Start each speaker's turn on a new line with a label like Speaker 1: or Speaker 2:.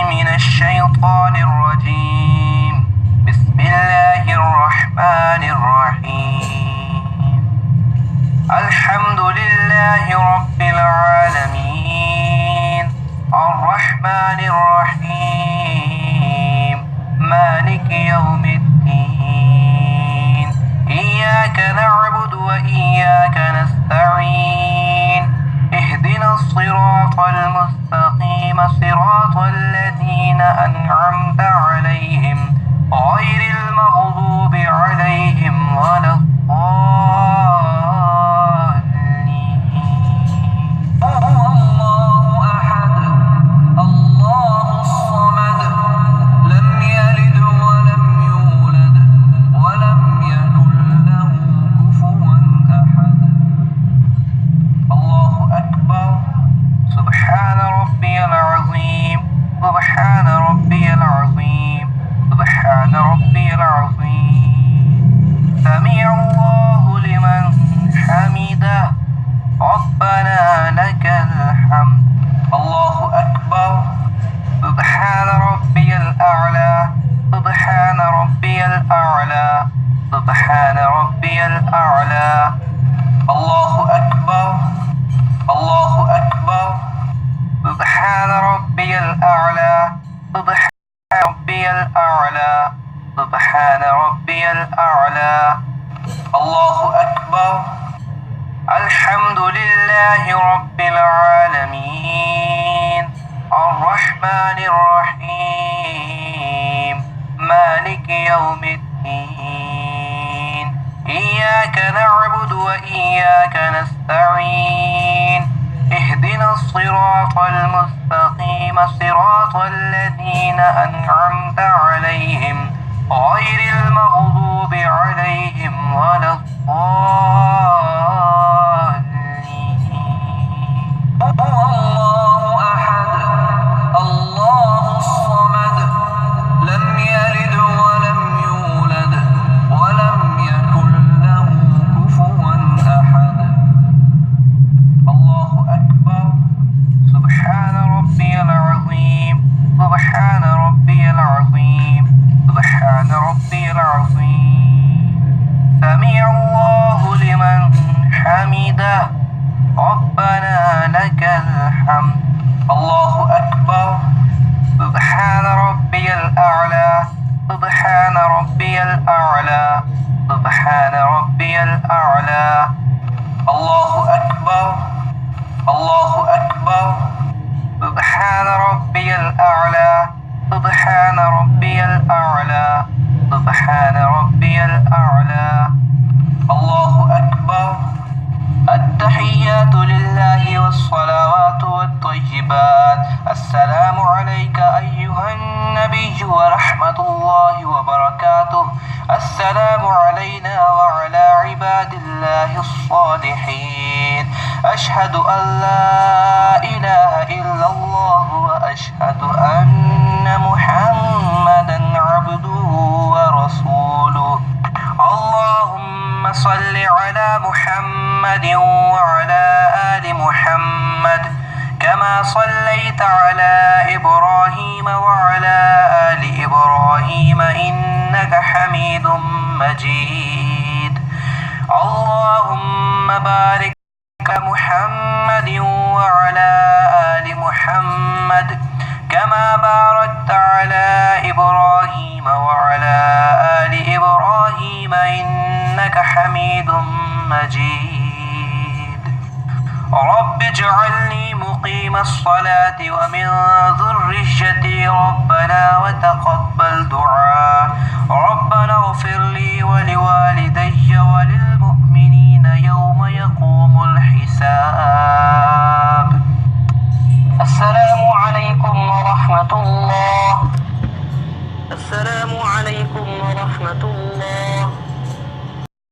Speaker 1: من الشيطان الرجيم بسم الله الرحمن الرحيم الحمد لله رب العالمين الرحمن الرحيم مالك يوم الدين إياك نعبد وإياك نستعين اهدنا الصراط المستقيم صراط الذين أنعمت عليهم غير المغضوب عليهم ولا الضالين الله أحد الله الصمد لم يلد ولم يولد ولم يكن له كفوا أحد الله أكبر سبحان ربي العظيم سبحان ربي العظيم سبحان ربي العظيم سمع الله لمن حمده ربنا لك الحمد الله أكبر سبحان ربي الأعلى سبحان ربي الأعلى سبحان ربي الأعلى الله أكبر الله أكبر سبحان ربي الأعلى سبحان ربي الأعلى سبحان ربي الأعلى الله أكبر الحمد لله رب العالمين الرحمن الرحيم مالك يوم الدين إياك نعبد وإياك نستعين اهدنا الصراط المستقيم صراط الذين أنعمت عليهم غير المغضوب عليهم ولا الضالين الله أحد الله الصمد لم يلد ولم يولد ولم يكن له كفوا أحد الله أكبر سبحان ربي العظيم سبحان ربي العظيم سبحان ربي العظيم سمع الله لمن حمده ربنا لك الحمد الله أكبر سبحان ربي الأعلى سبحان ربي الأعلى سبحان ربي الأعلى الله أكبر الله أكبر سبحان ربي الأعلى سبحان ربي الأعلى سبحان ربي الأعلى الله أكبر التحيات لله والصلوات والطيبات السلام عليك أيها النبي ورحمة الله وبركاته السلام علينا وعلى عباد الله الصالحين أشهد أن لا إله إلا الله وأشهد أن محمدا عبده ورسوله اللهم صل على محمد وعلى آل محمد كما صليت على إبراهيم وعلى آل إبراهيم إنك حميد مجيد اللهم بارك على محمد وعلى آل محمد كما باركت على إبراهيم وعلى آل إبراهيم إنك حميد مجيد رب اجعلني مقيم الصلاة ومن ذريتي ربنا وتقبل دعاء ربنا اغفر لي ولوالدي